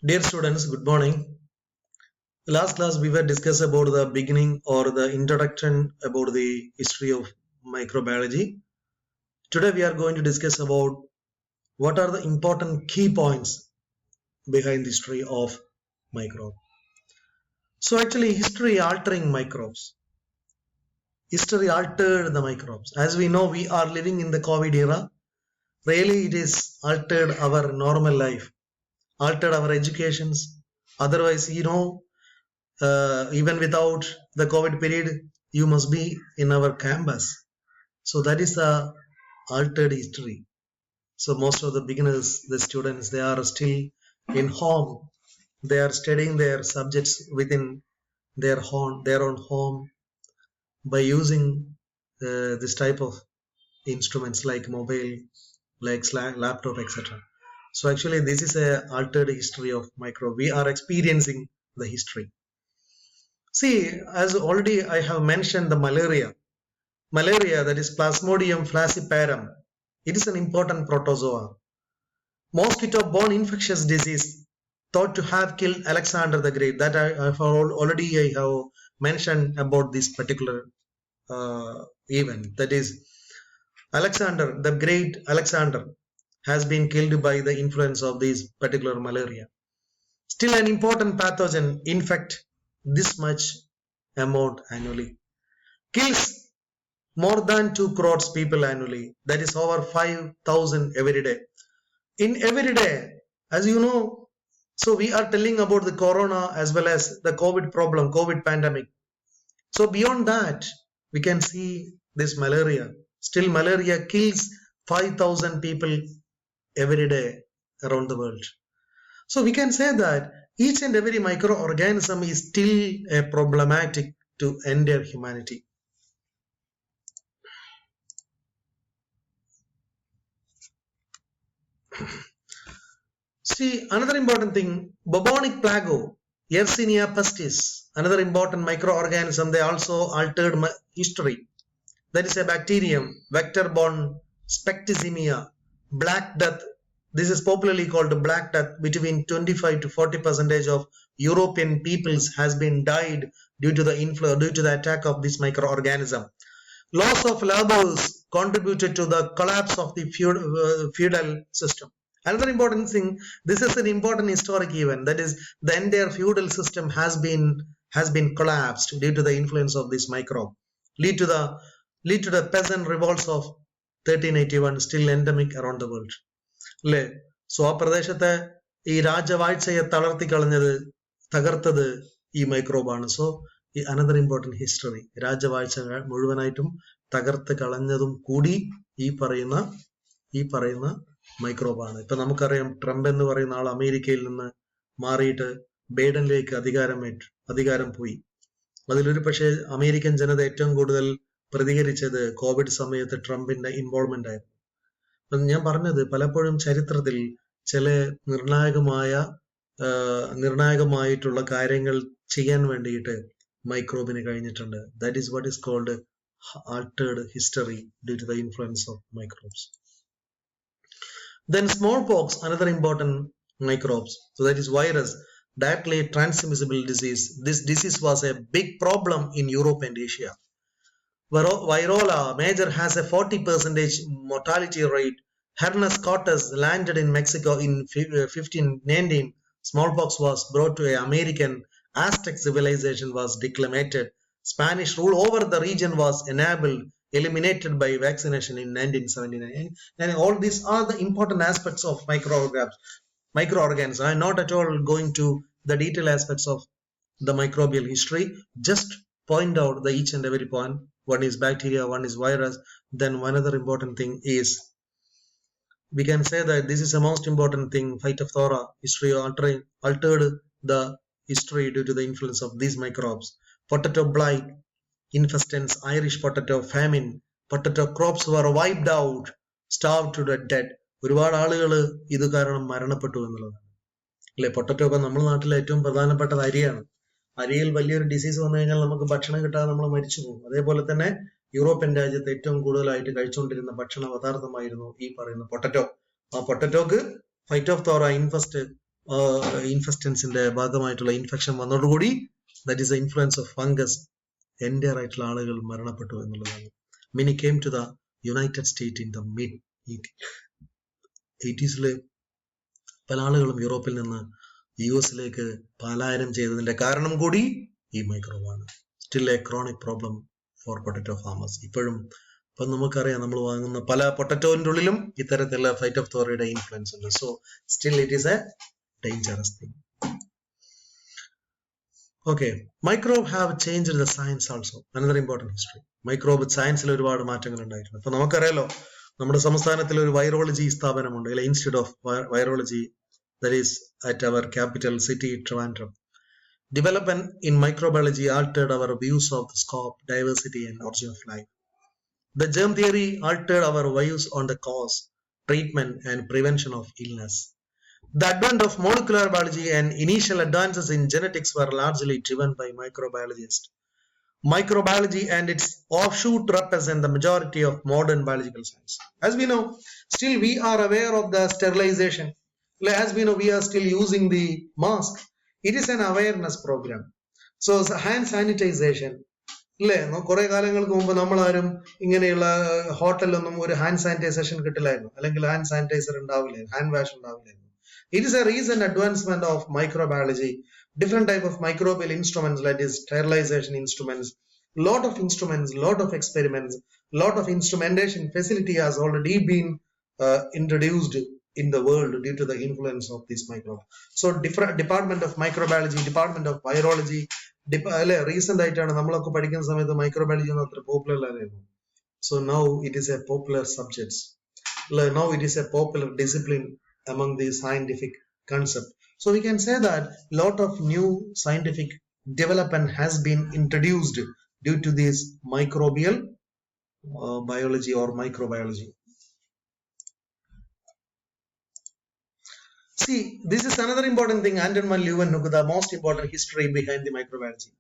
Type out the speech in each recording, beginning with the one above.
Dear students, good morning. Last class we were discussed about the beginning or the introduction about the history of microbiology. Today we are going to discuss about what are the important key points behind the history of microbe. So actually history altering microbes. History altered the microbes. As we know, we are living in the COVID era. Really it is altered our normal life, altered our educations. Otherwise, even without the COVID period, you must be in our campus. So that is the altered history. So most of the beginners, the students, they are still in home. They are studying their subjects within their own home by using this type of instruments like mobile, like laptop, etc. So actually, this is a altered history of micro. We are experiencing the history. See, as already I have mentioned the malaria. Malaria, that is Plasmodium falciparum, it is an important protozoa. Mosquito-borne infectious disease thought to have killed Alexander the Great. That I have mentioned about this particular event. That is, Alexander, the great Alexander, has been killed by the influence of this particular malaria. Still, an important pathogen infect this much amount annually. Kills more than 2 crores people annually. That is over 5,000 every day. In every day, as you know, so we are telling about the corona as well as the COVID problem, COVID pandemic. So beyond that, we can see this malaria. Still, malaria kills 5,000 people every day around the world. So we can say that each and every microorganism is still a problematic to entire humanity. See, another important thing, bubonic plague, Yersinia pestis, another important microorganism, they also altered history. That is a bacterium, vector-borne septicemia, black death. This is popularly called black death. Between 25 to 40% of European peoples has been died due to the attack of this microorganism. Loss of labors contributed to the collapse of the feudal system. Another important thing, this is an important historic event. That is, the entire feudal system has been collapsed due to the influence of this microbe. Lead to the peasant revolts of 1381, still endemic around the world. അല്ലേ? So ആ പ്രദേശത്തെ ഈ രാജവാഴ്ചയെ തകർത്തത് ഈ മൈക്രോബാണ്. So ഈ another important history, രാജവാഴ്ച മുഴുവനായിട്ടും തകർത്ത് കളഞ്ഞതും കൂടി ഈ പറയുന്ന മൈക്രോബാണ്. ഇപ്പൊ നമുക്കറിയാം, ട്രംപ് എന്ന് പറയുന്ന ആൾ അമേരിക്കയിൽ നിന്ന് മാറിയിട്ട് ബൈഡനിലേക്ക് അധികാരം പോയി. അതിലൊരു പക്ഷേ അമേരിക്കൻ ജനത ഏറ്റവും കൂടുതൽ പ്രതികരിച്ചത് കോവിഡ് സമയത്ത് ട്രംപിന്റെ ഇൻവോൾവ്മെന്റ് ആയിരുന്നു. ഞാൻ പറഞ്ഞത്, പലപ്പോഴും ചരിത്രത്തിൽ ചില നിർണായകമായിട്ടുള്ള കാര്യങ്ങൾ ചെയ്യാൻ വേണ്ടിയിട്ട് മൈക്രോബിന് കഴിഞ്ഞിട്ടുണ്ട്. That is what is called altered history due to the influence of microbes. Then smallpox, another important microbes. So that is virus, directly transmissible disease. This disease was a big problem in Europe and Asia. Virola major has a 40% mortality rate. Hernes Cortes landed in Mexico in 1519. Smallpox was brought to an American. Aztec civilization was declimated. Spanish rule over the region was eliminated by vaccination in 1979. And all these are the important aspects of microorganisms. I am not at all going to the detailed aspects of the microbial history. Just point out the each and every point. One is bacteria, one is virus. Then one other important thing is, we can say that this is the most important thing, Phytophthora history altered the history due to the influence of these microbes. Potato blight, infestance, Irish potato famine, potato crops were wiped out, starved to the dead. ഒരുപാട് ആളുകൾ ഇത് കാരണം മരണപ്പെട്ടു എന്നുള്ളതാണ് അല്ലെ. Potato ഒക്കെ നമ്മുടെ നാട്ടിലെ ഏറ്റവും പ്രധാനപ്പെട്ടത് അരിയാണ്. അരിയിൽ വലിയൊരു ഡിസീസ് വന്നു കഴിഞ്ഞാൽ നമുക്ക് ഭക്ഷണം കിട്ടാതെ നമ്മൾ മരിച്ചു പോകും. അതേപോലെ തന്നെ യൂറോപ്യൻ രാജ്യത്ത് ഏറ്റവും കൂടുതലായിട്ട് കഴിച്ചുകൊണ്ടിരുന്ന ഭക്ഷണ പദാർത്ഥമായിരുന്നു ഈ പറയുന്ന പൊട്ടറ്റോ. ആ പൊട്ടറ്റോക്ക് ഫൈറ്റോഫ്തോറ ഇൻഫെസ്റ്റ് ഇൻഫെസ്റ്റൻസിന്റെ ഭാഗമായിട്ടുള്ള ഇൻഫെക്ഷൻ വന്നതോടുകൂടി that is the influence of fungus എൻ്റെ ആയിട്ടുള്ള ആളുകൾ മരണപ്പെട്ടു എന്നുള്ളതാണ്. Many came to the United State in the mid 80s പല ആളുകളും യൂറോപ്പിൽ നിന്ന് US പലായനം ചെയ്തതിന്റെ കാരണം കൂടി ഈ മൈക്രോബാണ്. Still a chronic problem for potato farmers. ഇപ്പോഴും ഇപ്പം നമുക്കറിയാം, നമ്മൾ വാങ്ങുന്ന പല പൊട്ടറ്റോന്റെ ഉള്ളിലും ഇത്തരത്തിലുള്ള ഫൈറ്റോഫ്തോറയുടെ ഇൻഫ്ലുവൻസ് ഉണ്ട്. So still it is a dangerous thing. Okay, microbe have changed the science also. Another important history. Microbe സയൻസിൽ ഒരുപാട് മാറ്റങ്ങൾ ഉണ്ടായിട്ടുണ്ട്. അപ്പൊ നമുക്കറിയാലോ, നമ്മുടെ സംസ്ഥാനത്തിൽ ഒരു വൈറോളജി സ്ഥാപനമുണ്ട്, അല്ലെ, institute of virology, that is at our capital city, Trivandrum. Development in microbiology altered our views of the scope, diversity and origin of life. The germ theory altered our views on the cause, treatment and prevention of illness. The advent of molecular biology and initial advances in genetics were largely driven by microbiologists. Microbiology and its offshoot represent the majority of modern biological science. As we know, still we are aware of the sterilization. As we know, we are still using the mask. It is an awareness program. So hand sanitization. കുറെ കാലങ്ങൾക്ക് മുമ്പ് നമ്മളാരും ഇങ്ങനെയുള്ള ഹോട്ടലിലൊന്നും ഒരു hand sanitisation കിട്ടില്ലായിരുന്നു, അല്ലെങ്കിൽ hand sanitiser ഉണ്ടാവില്ലായിരുന്നു, hand wash ഉണ്ടാവില്ലായിരുന്നു. It is a recent advancement of microbiology. Different type of microbial instruments, that is sterilization instruments, lot of instruments, lot of experiments, lot of instrumentation facility has already been introduced in the world due to the influence of this microbe. So different department of microbiology, department of virology, recent ആയിട്ടാണ് നമ്മളൊക്കെ പഠിക്കുന്ന സമയത്ത് microbiology ഒന്നും അത്ര popular അല്ലായിരുന്നു. So now it is a popular subject. Now it is a popular discipline among the scientific concept. So we can say that lot of new scientific development has been introduced due to this microbial biology or microbiology. See, this is another important thing. Anton van Leeuwenhoek, the most important history behind the microbiology.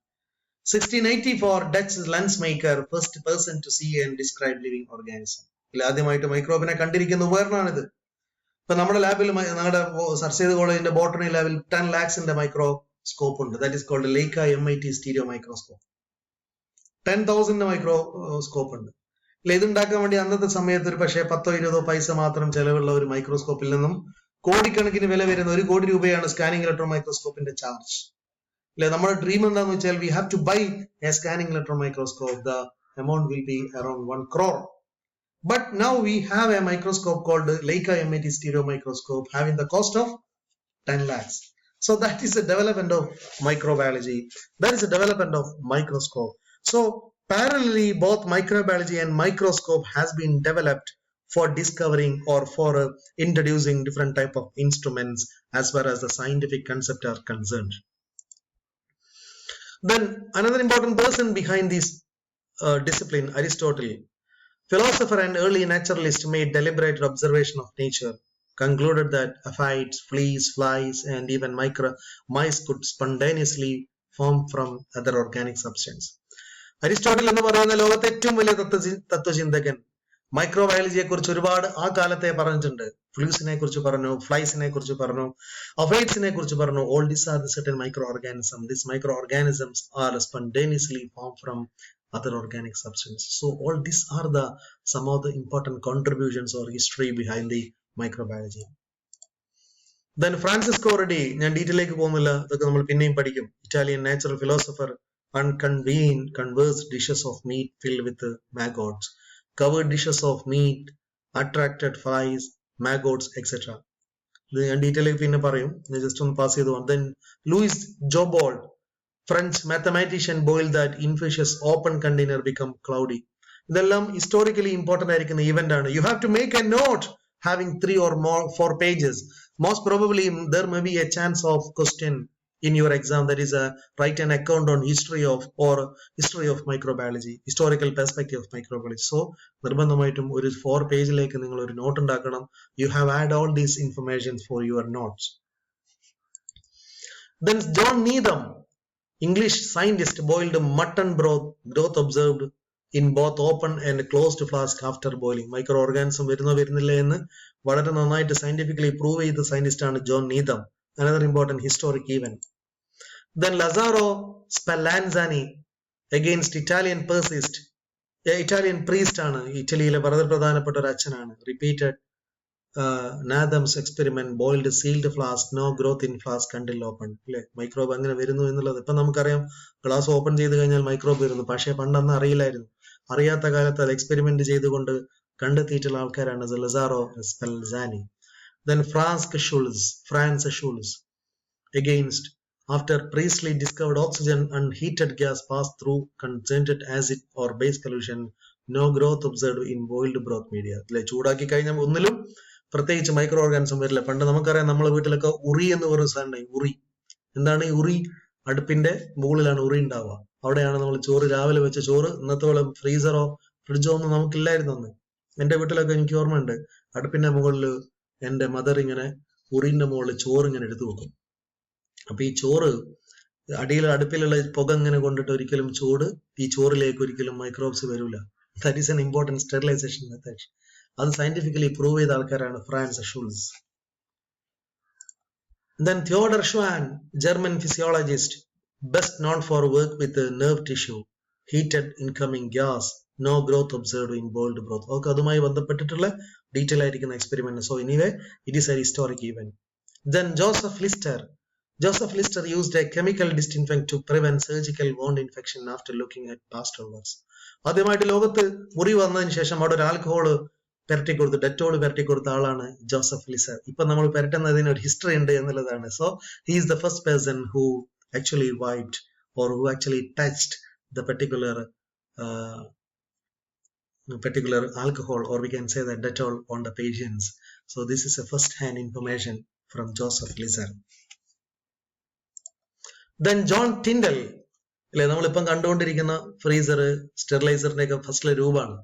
1684, Dutch lensmaker, first person to see and describe living organism. ആദ്യമായിട്ട് മൈക്രോബിനെ കണ്ടിരിക്കുന്ന ഉപകരണമാണിത്. ഇപ്പൊ നമ്മുടെ ലാബിൽ, ഞങ്ങളുടെ sir Syed കോളേജിന്റെ botany ലാബിൽ 10 lakhs microscope ഉണ്ട്. That is called like MIT stereo microscope. 10,000 microscope ഉണ്ട്. ഇതുണ്ടാക്കാൻ വേണ്ടി അന്നത്തെ സമയത്ത് ഒരു പക്ഷേ 10-20 പൈസ മാത്രം ചെലവുള്ള ഒരു മൈക്രോസ്കോപ്പിൽ നിന്നും കോടിക്കണക്കിന് വില വരുന്ന 1 കോടി രൂപയാണ് സ്കാനിങ് ഇലക്ട്രോൺ മൈക്രോസ്കോപ്പിന്റെ ചാർജ്. നമ്മുടെ ഡ്രീം എന്താന്ന് വെച്ചാൽ we have to buy a scanning electron microscope. The amount will be around 1 crore. But now we have a microscope called Leica MIT stereo microscope having the cost of 10 lakhs. So that is the development of microbiology. That is the development of microscope. So parallelly, both microbiology and microscope has been developed for discovering or for introducing different type of instruments as far as the scientific concept are concerned. Then another important person behind this discipline, Aristotle, philosopher and early naturalist, made deliberate observation of nature, concluded that aphids, fleas, flies, and even mice could spontaneously form from other organic substance. Aristotle എന്ന് പറയുന്ന ലോകത്തെ ഏറ്റവും വലിയ തത്വചിന്തകൻ മൈക്രോബയോളജിയെ കുറിച്ച് ഒരുപാട് ആ കാലത്തെ പറഞ്ഞിട്ടുണ്ട്. ഫ്ലൂസിനെ കുറിച്ച് പറഞ്ഞു, ഫ്ലൈസിനെ കുറിച്ച് പറഞ്ഞു, അഫൈഡ്സിനെ കുറിച്ച് പറഞ്ഞു. All these are the certain microorganisms. These microorganisms are spontaneously formed from other organic substances. So all these are the some of the important contributions or history behind the microbiology. Then Francisco Redi, ഞാൻ ഡീറ്റെയിലേക്ക് പോകുന്നില്ല, ഇതൊക്കെ നമ്മൾ പിന്നെയും പഠിക്കും. Italian natural philosopher conversed dishes of meat filled with maggots, covered dishes of meat attracted flies, maggots, etc. ഇത് ഞാൻ ഡീറ്റെയിലേക്ക് പിന്നെ പറയും, ജസ്റ്റ് ഒന്ന് പാസ് ചെയ്തു. Then Louis Jobard, French mathematician, boiled that infectious open container become cloudy. ഇതെല്ലാം historically important ആയിരിക്കുന്ന event ആണ്. You have to make a note having 3 or 4 pages. Most probably there may be a chance of question in your exam, that is write an account on history of microbiology, historical perspective of microbiology. So നിർബന്ധമായിട്ടും ഒരു 4 പേജിലേക്ക് നിങ്ങൾ ഒരു not ഉണ്ടാക്കണം. You have add all these information for your notes. Then John Needham, English scientist, boiled mutton growth observed in both open and closed flask after boiling. Micro organism വരുന്നില്ല എന്ന് വളരെ നന്നായിട്ട് സയന്റിഫിക്കലി പ്രൂവ് ചെയ്ത scientist ആണ് John നീതം. another important historic event. Then Lazzaro Spallanzani against Italian persist. Italian priest ആണ് ഇറ്റലിയിലെ വളരെ പ്രധാനപ്പെട്ട ഒരു അച്ഛനാണ്. Repeated Natham's experiment, boiled sealed flask, no growth in flask until opened. അല്ലെ, മൈക്രോബ് എങ്ങനെ വരുന്നു എന്നുള്ളത് ഇപ്പൊ നമുക്കറിയാം. ഗ്ലാസ് ഓപ്പൺ ചെയ്ത് കഴിഞ്ഞാൽ മൈക്രോബ് വരുന്നു. പക്ഷെ പണ്ടന്ന് അറിയില്ലായിരുന്നു. അറിയാത്ത കാലത്ത് അത് എക്സ്പെരിമെന്റ് ചെയ്തുകൊണ്ട് കണ്ടെത്തിയിട്ടുള്ള ആൾക്കാരാണ് Lazaro സ്പെൽസാനി. Then Franz Schulz against, after Priestley discovered oxygen and heated gas passed through concentrated acid or base solution, no growth observed in boiled broth media. അല്ലെ, ചൂടാക്കി കഴിഞ്ഞാൽ ഒന്നിലും പ്രത്യേകിച്ച് മൈക്രോ ഓർഗാനിസം വരില്ല. പണ്ട് നമുക്കറിയാം, നമ്മളെ വീട്ടിലൊക്കെ ഉറി എന്ന് പറയുന്ന സാധനം. ഉറി എന്താണ്? ഈ ഉറി അടുപ്പിന്റെ മുകളിലാണ് ഉറി ഉണ്ടാവുക. അവിടെയാണ് നമ്മൾ ചോറ്, രാവിലെ വെച്ച ചോറ്, ഇന്നത്തെ പോലെ ഫ്രീസറോ ഫ്രിഡ്ജോ ഒന്നും നമുക്കില്ലായിരുന്നു അന്ന്. എന്റെ വീട്ടിലൊക്കെ എനിക്ക് ഓർമ്മയുണ്ട്, അടുപ്പിന്റെ മുകളിൽ എന്റെ മദർ ഇങ്ങനെ ഉറിന്റെ മുകളിൽ ചോറ് ഇങ്ങനെ എടുത്തു വെക്കും. അപ്പൊ ഈ ചോറ് അടുപ്പിലുള്ള പുക ഇങ്ങനെ കൊണ്ടിട്ട് ഒരിക്കലും ഈ ചോറിലേക്ക് ഒരിക്കലും മൈക്രോബ്സ് വരില്ല. That is an important sterilisation method. അത് സയന്റിഫിക്കലി പ്രൂവ് ചെയ്ത ആൾക്കാരാണ് Franz Schulz. Then Theodor Schwann, German physiologist, best known for work with nerve tissue, heated incoming gas, no growth observed in boiled broth. Okay, അതുമായി ബന്ധപ്പെട്ടിട്ടുള്ള detail ആയിരിക്കുന്ന experiment. So anyway, it is A historic event. Then Joseph Lister used a chemical disinfectant to prevent surgical wound infection after looking at Pasteur works. ആദ്യമായിട്ട് ലോകത്ത് മുറി വന്നതിന് ശേഷം അവിടെ ഒരു ആൽക്കഹോള് പെരട്ടിക്കൊടുത്ത്, ഡെറ്റോൾ പെരട്ടിക്കൊടുത്ത ആളാണ് ജോസഫ് ലിസർ. ഇപ്പൊ നമ്മൾ പെരട്ടുന്നതിന് ഒരു ഹിസ്റ്ററി ഉണ്ട് എന്നുള്ളതാണ്. So he is the first person who actually wiped or who actually touched the particular alcohol, or we can say that Dettol, on the patients. So this is a first hand information from Joseph Lister. Then John Tyndall, അല്ലെ, നമ്മളിപ്പം കണ്ടുകൊണ്ടിരിക്കുന്ന freezer, സ്റ്റെറിലൈസറിന്റെ ഒക്കെ first രൂപമാണ്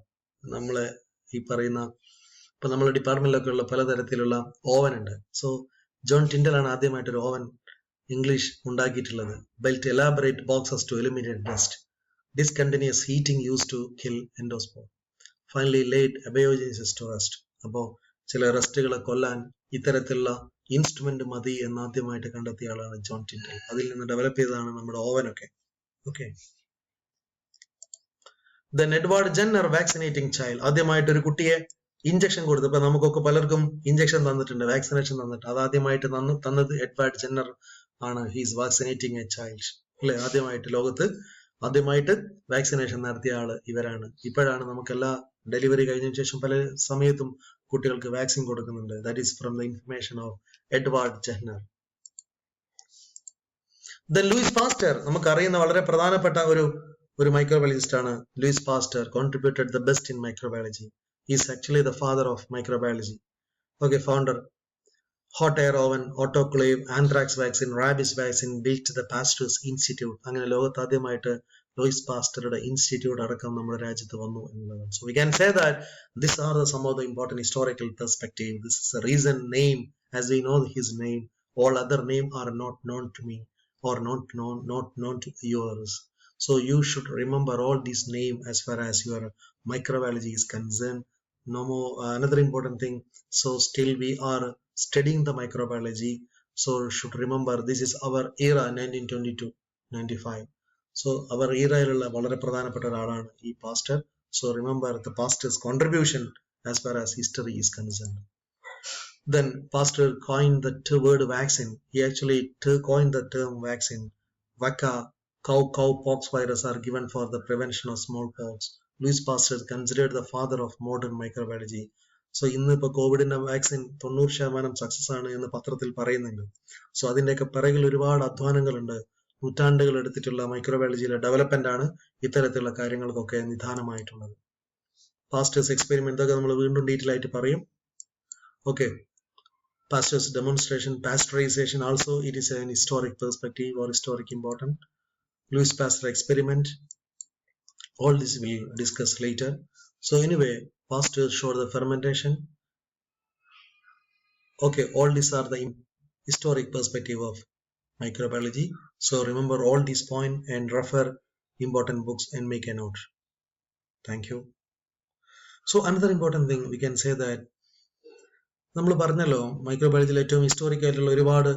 നമ്മളെ ഈ പറയുന്ന, ഇപ്പൊ നമ്മളെ ഡിപ്പാർട്ട്മെന്റിലൊക്കെ ഉള്ള പലതരത്തിലുള്ള ഓവൻ ഉണ്ട്. സോ ജോൺ ടിൻഡൽ ആണ് ആദ്യമായിട്ടൊരു ഓവൻ ഇംഗ്ലീഷ് ഉണ്ടാക്കിയിട്ടുള്ളത്. Belt elaborate boxes to eliminate dust, discontinuous heating use to kill endospore, finally laid abiogenesis to rest. അപ്പോ ചില റെസ്റ്റുകളെ കൊല്ലാൻ ഇത്തരത്തിലുള്ള ഇൻസ്ട്രുമെന്റ് മതി എന്ന് ആദ്യമായിട്ട് കണ്ടെത്തിയ ആളാണ് ജോൺ ടിൻഡൽ. അതിൽ നിന്ന് ഡെവലപ്പ് ചെയ്തതാണ് നമ്മുടെ ഓവനൊക്കെ. Okay. Then Edward Jenner, vaccinating child, ആദ്യമായിട്ട് ഒരു കുട്ടിയെ ഇഞ്ചക്ഷൻ കൊടുത്തു. ഇപ്പൊ നമുക്കൊക്കെ പലർക്കും ഇഞ്ചക്ഷൻ തന്നിട്ടുണ്ട്, വാക്സിനേഷൻ തന്നിട്ട്. അത് ആദ്യമായിട്ട് തന്നത് എഡ്വാർഡ് ജെന്നർ ആണ്. ഹീസ് വാക്സിനേറ്റിംഗ് എ ചൈൽഡ്, അല്ലെ. ലോകത്ത് ആദ്യമായിട്ട് വാക്സിനേഷൻ നടത്തിയ ആള് ഇവരാണ്. ഇപ്പോഴാണ് നമുക്കെല്ലാ ഡെലിവറി കഴിഞ്ഞതിന് ശേഷം പല സമയത്തും കുട്ടികൾക്ക് വാക്സിൻ കൊടുക്കുന്നുണ്ട്. That is from the information of Edward Jenner. Then Louis Pasteur, നമുക്കറിയുന്ന വളരെ പ്രധാനപ്പെട്ട ഒരു മൈക്രോബയോളജിസ്റ്റ് ആണ് Louis Pasteur. Contributed the best in microbiology. Is actually the father of microbiology. Okay. Founder, hot air oven, autoclave, anthrax vaccine, rabies vaccine, built the Pasteur's institute. അങ്ങനെ ലോകത്ത് ആദ്യമായിട്ട് Luis പാസ്റ്ററുടെ institute അടക്കം നമ്മുടെ രാജ്യത്ത് വന്നു എന്നുള്ളതാണ്. So we can say that this are the sum of the important historical perspective. This is A reason name, as we know his name. All other name are not known to me or not known to yours. So you should remember all these name as far as your microbiology is concerned. No more another important thing. So still we are studying the microbiology. So should remember this is our era 1922-95. So our era illulla valare pradhanapetta oraalanu ee pastor. So remember the pastor's contribution as far as history is concerned. Then pastor coined the word vaccine. He actually coined the term vaccine. Vacca, cowpox virus are given for the prevention of smallpox. Louis Pasteur considered the father of modern microbiology. So ഇന്നിപ്പോ കോവിഡിന്റെ vaccine 90% success ആണ് എന്ന് പത്രത്തിൽ പറയുന്നുണ്ട്. So അതിന്റെയൊക്കെ പിറകിൽ ഒരുപാട് അധ്വാനങ്ങളുണ്ട്. നൂറ്റാണ്ടുകൾ എടുത്തിട്ടുള്ള മൈക്രോബയോളജിയിലെ ഡെവലപ്മെന്റ് ആണ് ഇത്തരത്തിലുള്ള കാര്യങ്ങൾക്കൊക്കെ നിദാനമായിട്ടുള്ളത്. പാസ്റ്റേഴ്സ് എക്സ്പെരിമെന്റ് ഒക്കെ നമ്മൾ വീണ്ടും ഡീറ്റെയിൽ ആയിട്ട് പറയും. Okay. Pasteur's demonstration, pasteurization also, it is an historic perspective or historic important. Louis Pasteur experiment, all this we'll discuss later. So anyway, Pasteur showed the fermentation. Okay, all these are the historic perspective of microbiology. So remember all these points and refer important books and make a note. Thank you. So another important thing, we can say that നമ്മൾ പറഞ്ഞല്ലോ മൈക്രോബയോളജിയിൽ ഏറ്റവും historic ആയിട്ടുള്ള ഒരുപാട്